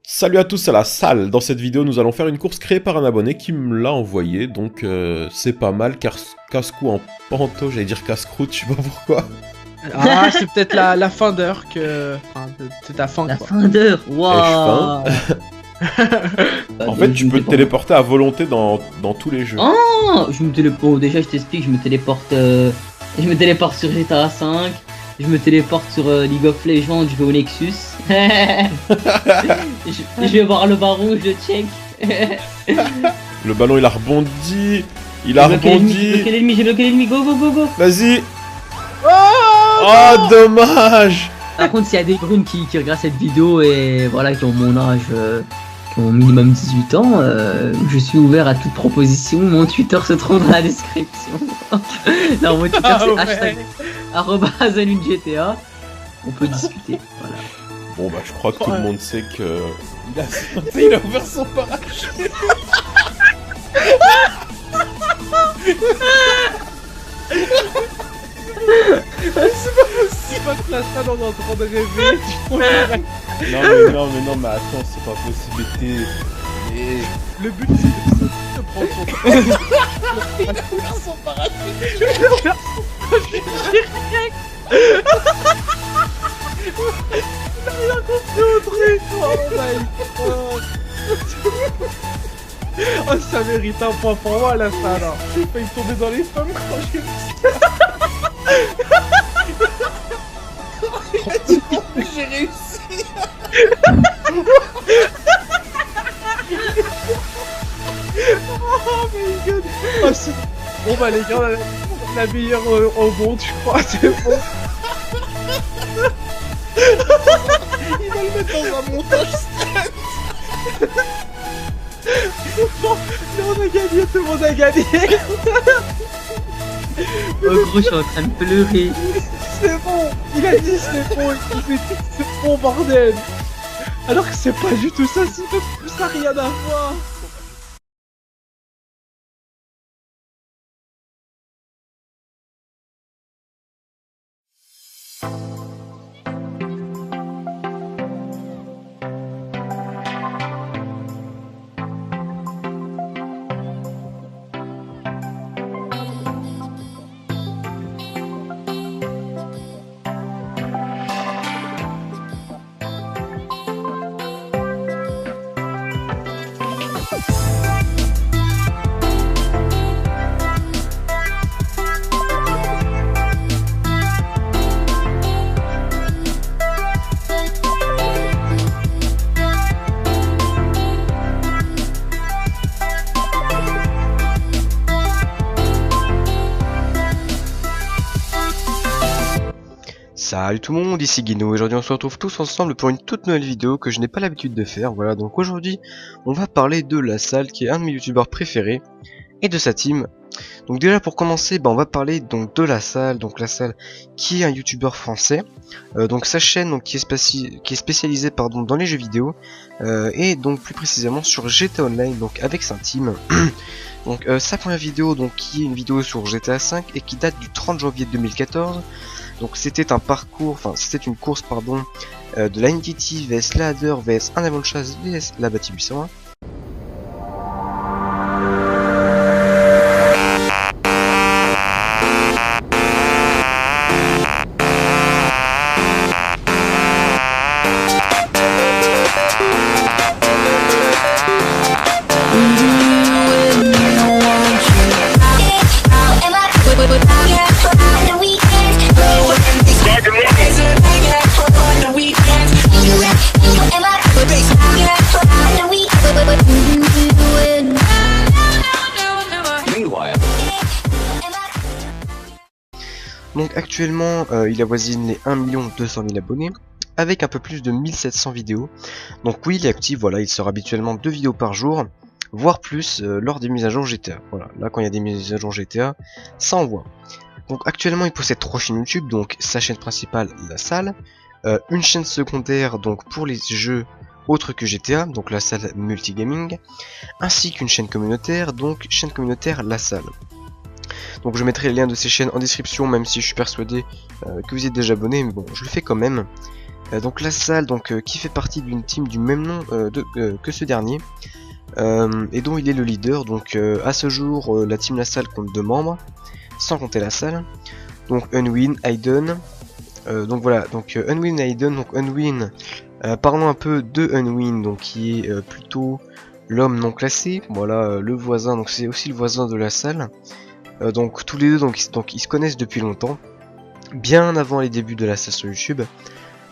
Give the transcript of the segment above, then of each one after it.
Salut à tous à la salle. Dans cette vidéo, nous allons faire une course créée par un abonné qui me l'a envoyée, donc c'est pas mal car casse-cou en panto, j'allais dire casse-croûte, je sais pas pourquoi. Ah, c'est peut-être la fin d'heure que. Enfin, c'est ta fin La quoi. fin d'heure, waouh. En fait, tu peux te téléporter à volonté dans tous les jeux. Oh, je me téléporte. Déjà, je t'explique, je me téléporte sur GTA 5. Je me téléporte sur League of Legends, je vais au Nexus. je vais voir le baron, je le check. Le ballon, il a rebondi. Il a J'ai bloqué rebondi. l'ennemi, j'ai bloqué l'ennemi, go go go go. Vas-y. Oh, Oh, dommage. Par contre, s'il y a des brunes qui regardent cette vidéo et voilà, qui ont mon âge, qui ont minimum 18 ans, je suis ouvert à toute proposition. Mon Twitter se trouve dans la description. Non, mon Twitter c'est hashtag @GTA. On peut discuter, voilà. Bon, bah, je crois que tout le monde sait que... Il a ouvert son parachute. c'est pas que la salle on est en train de rêver. Non, mais attends, c'est pas possible. Mais... Le but c'est de prendre son Il a compris au truc. Oh my god. Oh, ça mérite un point pour moi la salle. J'ai failli tomber dans les pommes quand j'ai vu ça. J'ai réussi. Oh my god. Oh, bon bah les gars, on a la meilleure en monde je crois, c'est bon. Il va le mettre dans un montage. Mais on a gagné, tout le monde a gagné. Oh gros, je suis en train de pleurer. C'est bon, il a dit c'est bon, il fait c'est bon bordel. Alors que c'est pas du tout ça, ça n'a rien à voir. Salut tout le monde, ici Guino, et aujourd'hui on se retrouve tous ensemble pour une toute nouvelle vidéo que je n'ai pas l'habitude de faire. Voilà, donc aujourd'hui on va parler de La Salle, qui est un de mes youtubeurs préférés, et de sa team. Donc déjà pour commencer, on va parler donc de La Salle, qui est un youtubeur français. Donc sa chaîne donc, qui est spécialisée dans les jeux vidéo, et donc plus précisément sur GTA Online, donc avec sa team. Donc sa première vidéo donc qui est une vidéo sur GTA 5 et qui date du 30 janvier 2014. Donc c'était une course de la NTT vs Ladder vs un avion de chasse vs la Bati 801. Donc actuellement il avoisine les 1 200 000 abonnés avec un peu plus de 1700 vidéos. Donc oui, il est actif, voilà, il sort habituellement 2 vidéos par jour, voire plus lors des mises à jour GTA. Voilà, là quand il y a des mises à jour GTA, ça envoie. Donc actuellement il possède 3 chaînes YouTube, donc sa chaîne principale La Salle, une chaîne secondaire donc pour les jeux autres que GTA, donc La Salle Multigaming, ainsi qu'une chaîne communautaire, donc chaîne communautaire La Salle. Donc je mettrai les liens de ces chaînes en description, même si je suis persuadé que vous êtes déjà abonné, mais bon, je le fais quand même. Donc la salle qui fait partie d'une team du même nom que ce dernier, et dont il est le leader. Donc à ce jour, la team La Salle compte 2 membres, sans compter la salle. Donc Unwin, Aiden. Donc voilà, donc Unwin et Aiden. Donc Unwin, parlons un peu de Unwin, donc qui est plutôt l'homme non classé. Voilà, le voisin, donc c'est aussi le voisin de La Salle. Donc tous les deux, donc ils se connaissent depuis longtemps, bien avant les débuts de La Salle sur YouTube.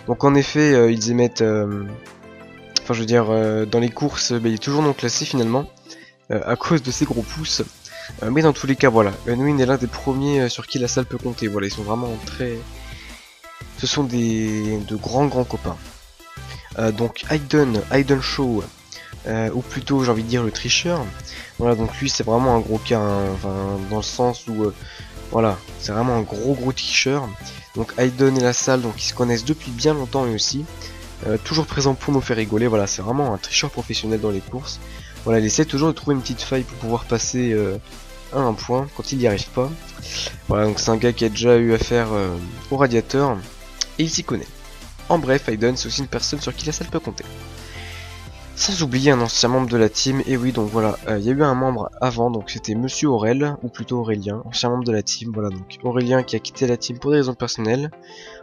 Donc en effet, ils émettent, enfin je veux dire, dans les courses, il est toujours non classé finalement, à cause de ses gros pouces. Mais dans tous les cas, voilà, Unwin est l'un des premiers sur qui La Salle peut compter. Voilà, ils sont vraiment très... Ce sont de grands copains. Donc Aiden Shaw, ou plutôt j'ai envie de dire le tricheur. Voilà, donc lui c'est vraiment un gros cas, hein, enfin, dans le sens où, voilà, c'est vraiment un gros tricheur. Donc Aiden et La Salle, donc ils se connaissent depuis bien longtemps eux aussi. Toujours présent pour nous faire rigoler. Voilà, c'est vraiment un tricheur professionnel dans les courses. Voilà, il essaie toujours de trouver une petite faille pour pouvoir passer à un point quand il n'y arrive pas. Voilà, donc c'est un gars qui a déjà eu affaire au radiateur et il s'y connaît. En bref, Aiden c'est aussi une personne sur qui La Salle peut compter. Sans oublier un ancien membre de la team, et oui, donc voilà, il y a eu un membre avant, donc c'était Monsieur Aurel, ou plutôt Aurélien, ancien membre de la team. Voilà, donc Aurélien qui a quitté la team pour des raisons personnelles.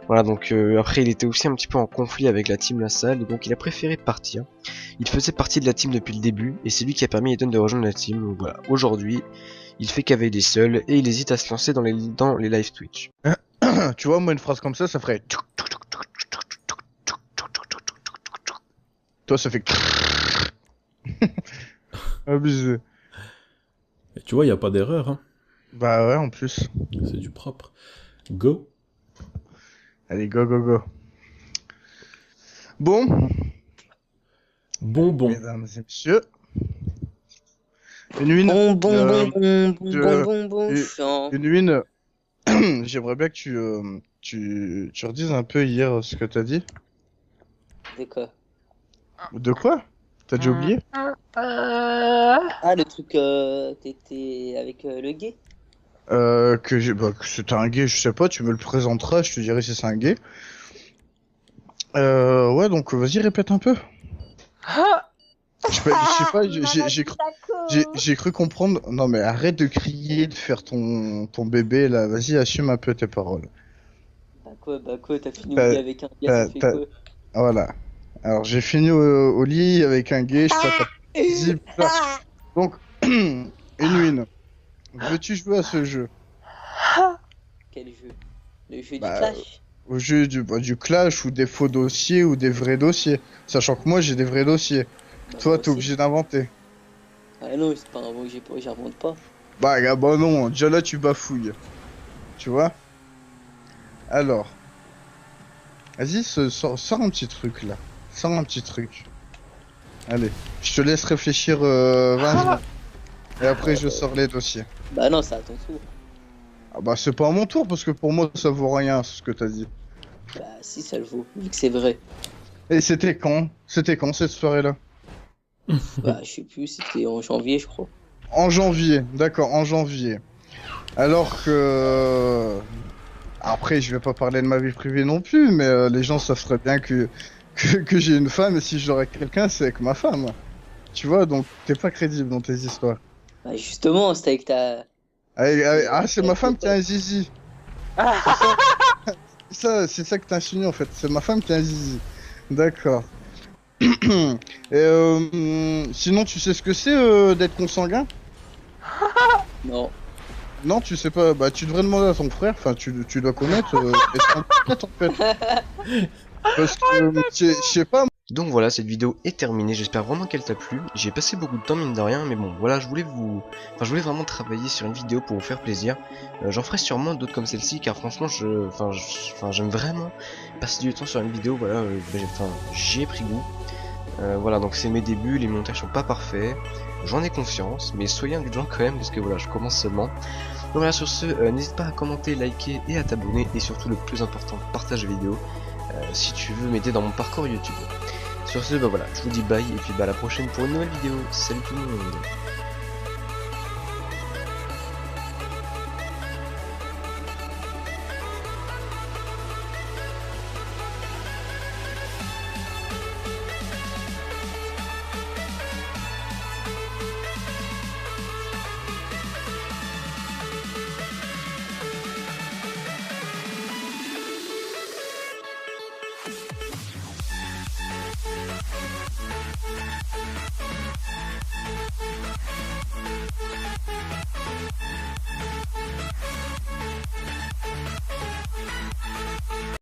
Voilà, donc après il était aussi un petit peu en conflit avec la team La Salle, et donc il a préféré partir. Il faisait partie de la team depuis le début, et c'est lui qui a permis à Aiden de rejoindre la team. Donc voilà, aujourd'hui, il fait cavalier seul, et il hésite à se lancer dans les live Twitch. Tu vois, moi, une phrase comme ça ferait... Toi, ça fait... Abusé. Et tu vois, il n'y a pas d'erreur, hein. Bah ouais, en plus. C'est du propre. Go. Allez, go. Bon, Bon. mesdames et messieurs. Une Une j'aimerais bien que tu redises un peu hier ce que t'as dit. De quoi? De quoi? T'as déjà oublié? Ah, le truc, t'étais avec le gay? Que c'était un gay, je sais pas, tu me le présenteras, je te dirai si c'est un gay. Ouais, donc vas-y, répète un peu. Je sais pas, j'ai cru comprendre. Non, mais arrête de crier, de faire ton bébé là, vas-y, assume un peu tes paroles. Bah quoi, t'as fini avec un gars, ça fait quoi? Voilà. Alors, j'ai fini au lit avec un gay, je sais pas. Donc, Unwin, veux-tu jouer à ce jeu? Quel jeu? Le jeu du clash? Au jeu du clash ou des faux dossiers ou des vrais dossiers. Sachant que moi j'ai des vrais dossiers. Bah, toi t'es obligé d'inventer. Ah non, c'est pas un vrai, j'invente pas. Bah non, déjà là tu bafouilles. Tu vois? Alors. Vas-y, sors un petit truc là. Sors un petit truc. Allez, je te laisse réfléchir 20 secondes. Et après je sors les dossiers. Bah non, c'est à ton tour. Ah bah c'est pas à mon tour parce que pour moi ça vaut rien ce que t'as dit. Bah si, ça le vaut, vu que c'est vrai. Et c'était quand? C'était quand cette soirée-là? Bah je sais plus, c'était en janvier je crois. En janvier, d'accord, en janvier. Alors que... Après je vais pas parler de ma vie privée non plus, mais les gens savent très bien que j'ai une femme et si j'aurais quelqu'un c'est avec ma femme. Tu vois, donc t'es pas crédible dans tes histoires. Bah justement, c'était avec ta... Ah, c'est ma femme qui a un zizi. C'est ça que t'insinues en fait. C'est ma femme qui a un zizi. D'accord. Et sinon, tu sais ce que c'est d'être consanguin? Non. Non, tu sais pas. Bah, tu devrais demander à ton frère. Enfin, tu dois connaître. En fait. Parce que, je sais pas. Donc voilà, cette vidéo est terminée, j'espère vraiment qu'elle t'a plu. J'ai passé beaucoup de temps mine de rien, mais bon voilà, je voulais vraiment travailler sur une vidéo pour vous faire plaisir. J'en ferai sûrement d'autres comme celle-ci, car franchement j'aime vraiment passer du temps sur une vidéo. Voilà, j'ai pris goût. Voilà, donc c'est mes débuts, les montages sont pas parfaits, j'en ai conscience, mais soyez indulgents quand même, parce que voilà, je commence seulement. Donc voilà, sur ce, n'hésite pas à commenter, liker et à t'abonner, et surtout le plus important, partage la vidéo si tu veux m'aider dans mon parcours YouTube. Sur ce, bah voilà, je vous dis bye et puis bah à la prochaine pour une nouvelle vidéo. Salut tout le monde.